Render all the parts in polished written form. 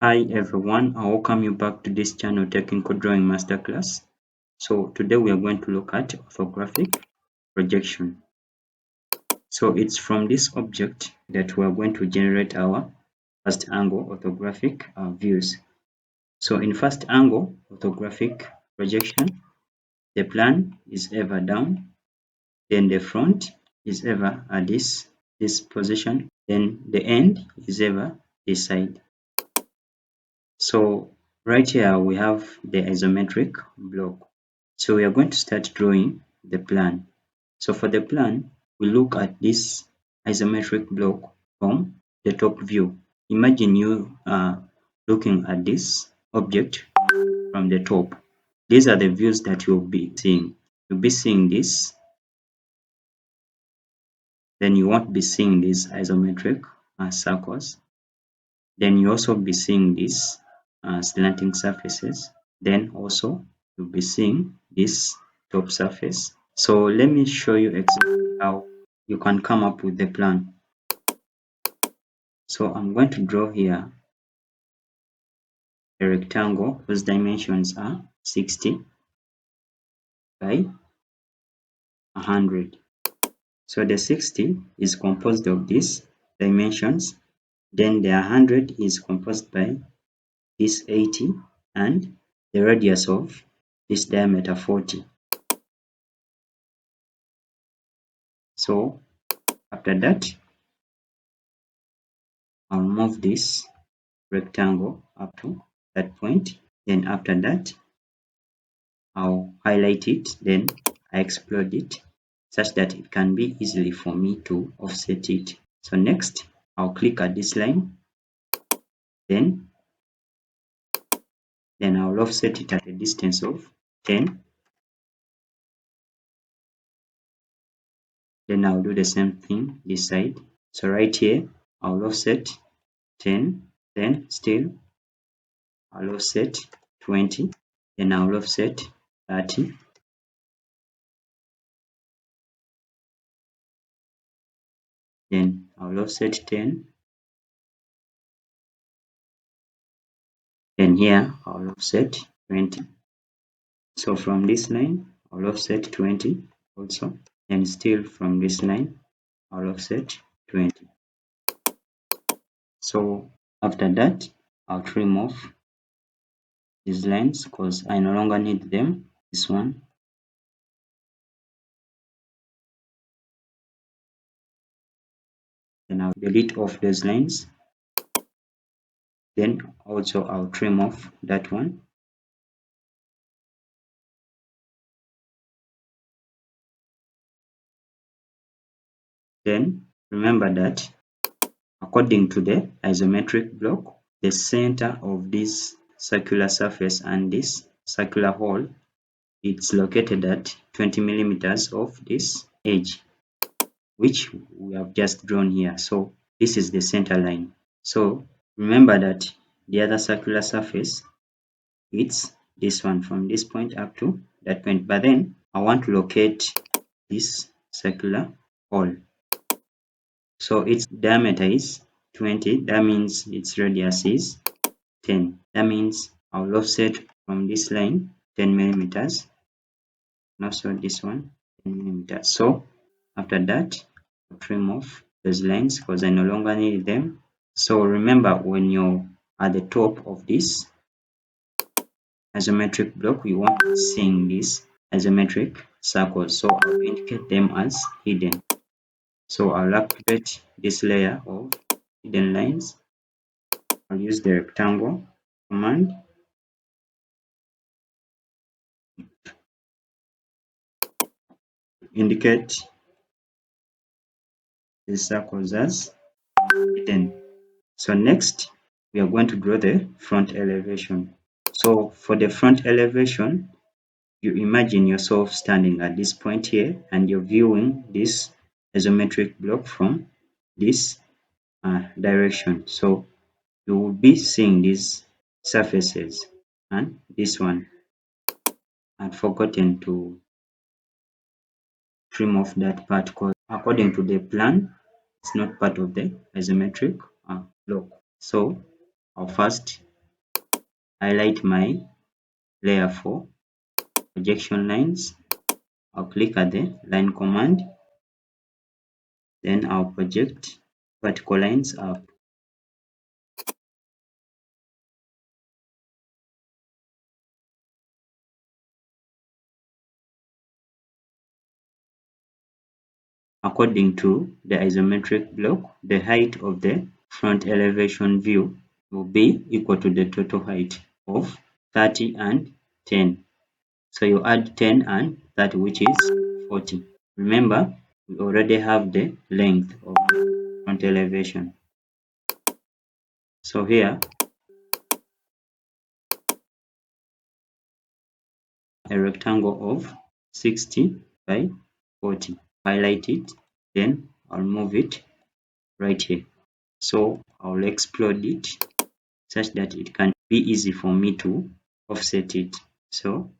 Hi everyone, I welcome you back to this channel Technical Drawing Masterclass. So today we are going to look at orthographic projection. So it's from this object that we are going to generate our first angle orthographic views. So in first angle orthographic projection, the plan is ever down, then the front is ever at this position, then the end is ever this side. So right here we have the isometric block. So we are going to start drawing the plan. So for the plan, we look at this isometric block from the top view. Imagine you are looking at this object from the top. These are the views that you'll be seeing. You'll be seeing this, then you won't be seeing these isometric circles. Then you also be seeing these slanting surfaces. Then also you'll be seeing this top surface. So let me show you exactly how you can come up with the plan. So I'm going to draw here a rectangle whose dimensions are 60 by 100. So the 60 is composed of these dimensions, then the 100 is composed by this 80 and the radius of this diameter 40. So after that, I'll move this rectangle up to that point. Then after that, I'll highlight it, then I explode it such that it can be easily for me to offset it. So next, I'll click at this line, then I'll offset it at a distance of 10. Then I'll do the same thing this side. So right here, I'll offset 10, then still I'll offset 20, then I'll offset 30, then I'll offset 10, then here I'll offset 20. So from this line, I'll offset 20 also, and still from this line, I'll offset 20. So after that, I'll trim off these lines because I no longer need them. This one. Then I'll delete off those lines. Then also I'll trim off that one. Then remember that according to the isometric block, the center of this circular surface and this circular hole, it's located at 20 millimeters of this edge, which we have just drawn here. So this is the center line. So remember that the other circular surface, it's this one from this point up to that point. But then I want to locate this circular hole. So its diameter is 20. That means its radius is 10. That means I'll offset from this line 10 millimeters. And also this one 10 millimeters. So after that, I'll trim off those lines because I no longer need them. So remember, when you're at the top of this isometric block, we want to see these isometric circles. So I'll indicate them as hidden. So I'll activate this layer of hidden lines. I'll use the rectangle command. Indicate the circles as hidden. So next, we are going to draw the front elevation. So for the front elevation, you imagine yourself standing at this point here and you're viewing this isometric block from this direction. So you will be seeing these surfaces and this one. I'd forgotten to trim off that part because according to the plan, it's not part of the isometric block. So I'll first highlight my layer for projection lines. I'll click at the line command, then I'll project vertical lines up. According to the isometric block, the height of the front elevation view will be equal to the total height of 30 and 10. So you add 10 and 30, which is 40. Remember, we already have the length of the front elevation. So here, a rectangle of 60 by 40. Highlight it, then I'll move it right here. So I'll explode it such that it can be easy for me to offset it. So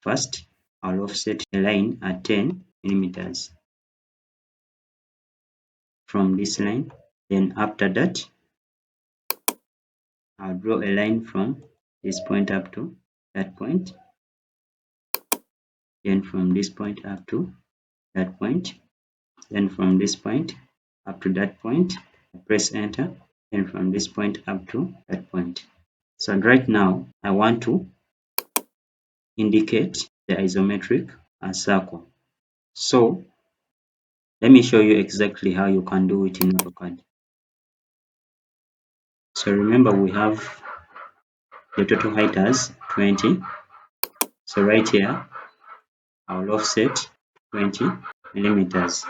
first, I'll offset a line at 10 millimeters from this line. Then after that, I'll draw a line from this point up to that point. Then from this point up to that point. Then from this point up to that point, I press enter. Then from this point up to that point. So right now, I want to indicate the isometric circle. So let me show you exactly how you can do it in AutoCAD. So remember, we have the total height as 20. So right here, I'll offset 20 millimeters.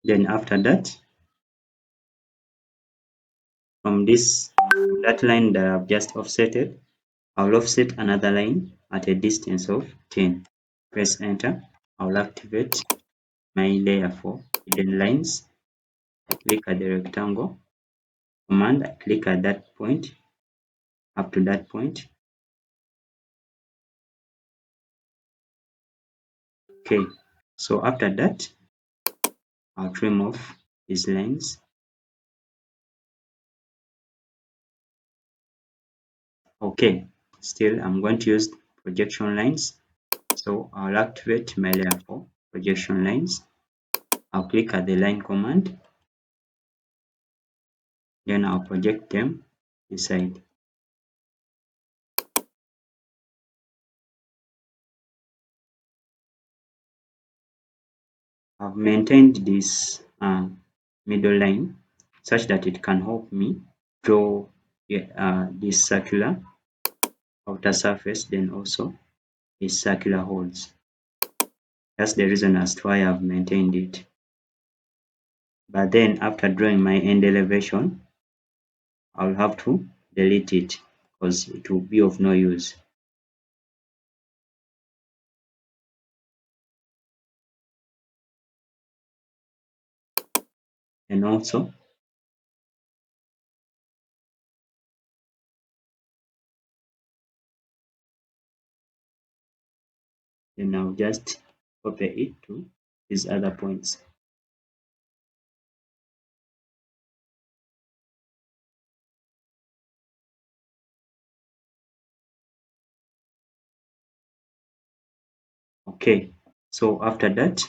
Then after that, from that line that I've just offsetted, I'll offset another line at a distance of 10. Press enter. I'll activate my layer for hidden lines. I click at the rectangle command. I click at that point up to that point. Okay, so after that, I'll trim off these lines. Okay, still I'm going to use projection lines. So I'll activate my layer for projection lines. I'll click at the line command. Then I'll project them inside. I've maintained this middle line such that it can help me draw this circular outer surface, then also these circular holes. That's the reason as to why I've maintained it. But then after drawing my end elevation, I'll have to delete it because it will be of no use. And also, then I'll just copy it to these other points. Okay, so after that,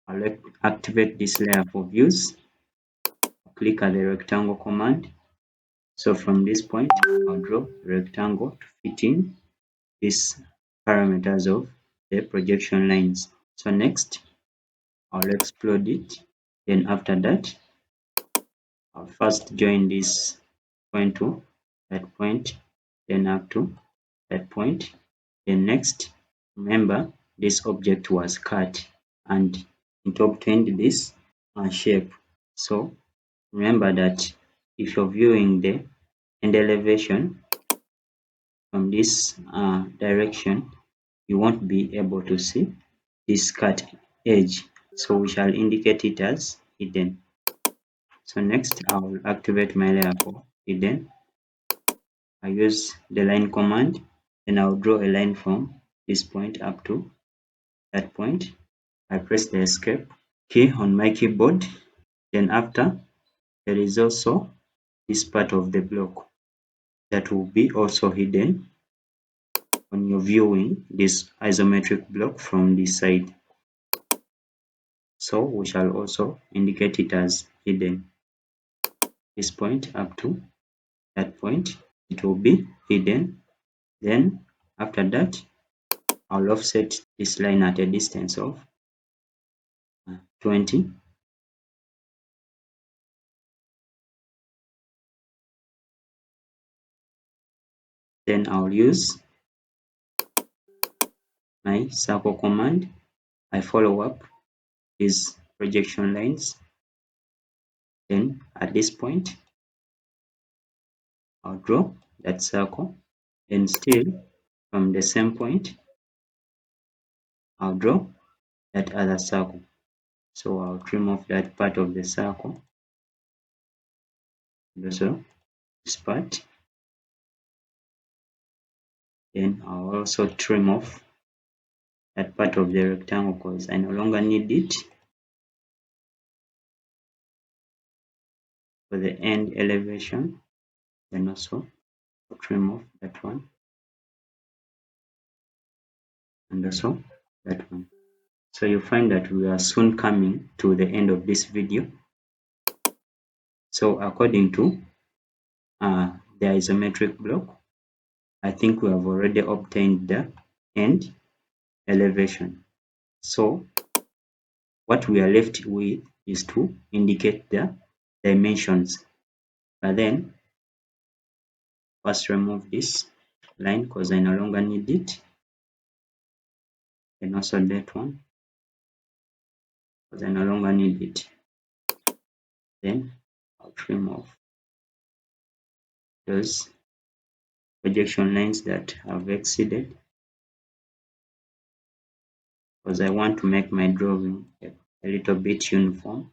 I'll activate this layer for views. Click at the rectangle command. So from this point, I'll draw a rectangle to fit in these parameters of the projection lines. So next, I'll explode it. Then after that, I'll first join this point to that point, then up to that point. Then next, remember this object was cut and it obtained this shape. So remember that if you're viewing the end elevation from this direction, you won't be able to see this cut edge. So we shall indicate it as hidden. So next, I will activate my layer for hidden. I use the line command, and I'll draw a line from this point up to that point. I press the escape key on my keyboard. Then after, there is also this part of the block that will be also hidden. when you're viewing this isometric block from this side. So we shall also indicate it as hidden. This point up to that point, it will be hidden. Then after that, I'll offset this line at a distance of 20. Then I'll use my circle command. I follow up these projection lines. Then at this point, I'll draw that circle. And still from the same point, I'll draw that other circle. So I'll trim off that part of the circle. And also this part. Then I'll also trim off that part of the rectangle because I no longer need it for the end elevation. Then also trim off that one and also that one. So you find that we are soon coming to the end of this video. So according to the isometric block, I think we have already obtained the end elevation. So what we are left with is to indicate the dimensions. But then first remove this line because I no longer need it. And also that one because I no longer need it. Then I'll trim off those projection lines that have exceeded because I want to make my drawing a little bit uniform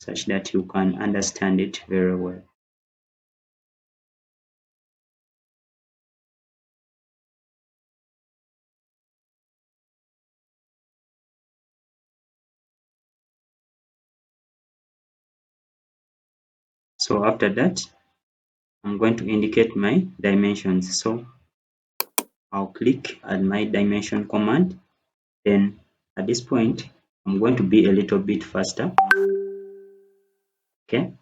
such that you can understand it very well. So after that, I'm going to indicate my dimensions. So I'll click at my dimension command. Then at this point, I'm going to be a little bit faster. Okay.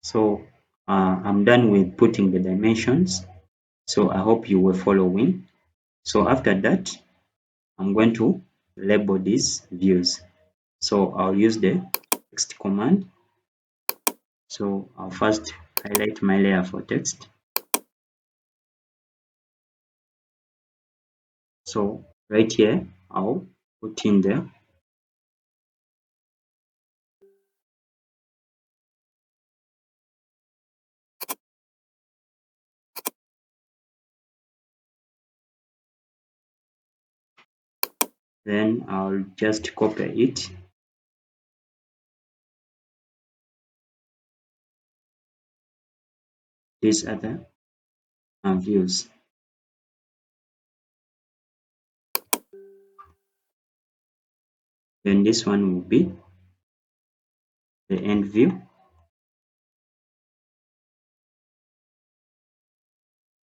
So I'm done with putting the dimensions. So I hope you were following. So after that, I'm going to label these views. So I'll use the text command. So I'll first highlight my layer for text. So right here, I'll put in there. Then I'll just copy it. These other views. Then this one will be the end view.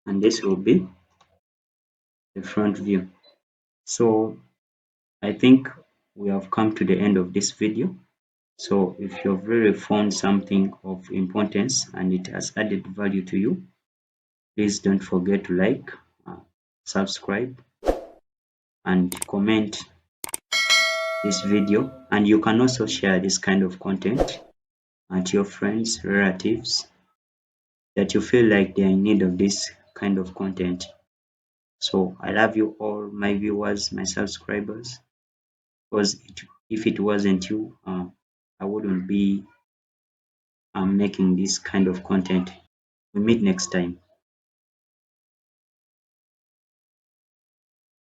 And this will be the front view. So I think we have come to the end of this video. So if you've really found something of importance and it has added value to you, please don't forget to like, subscribe, and comment this video. And you can also share this kind of content to your friends, relatives that you feel like they are in need of this kind of content. So I love you all, my viewers, my subscribers, because if it wasn't you, I wouldn't be making this kind of content. We meet next time.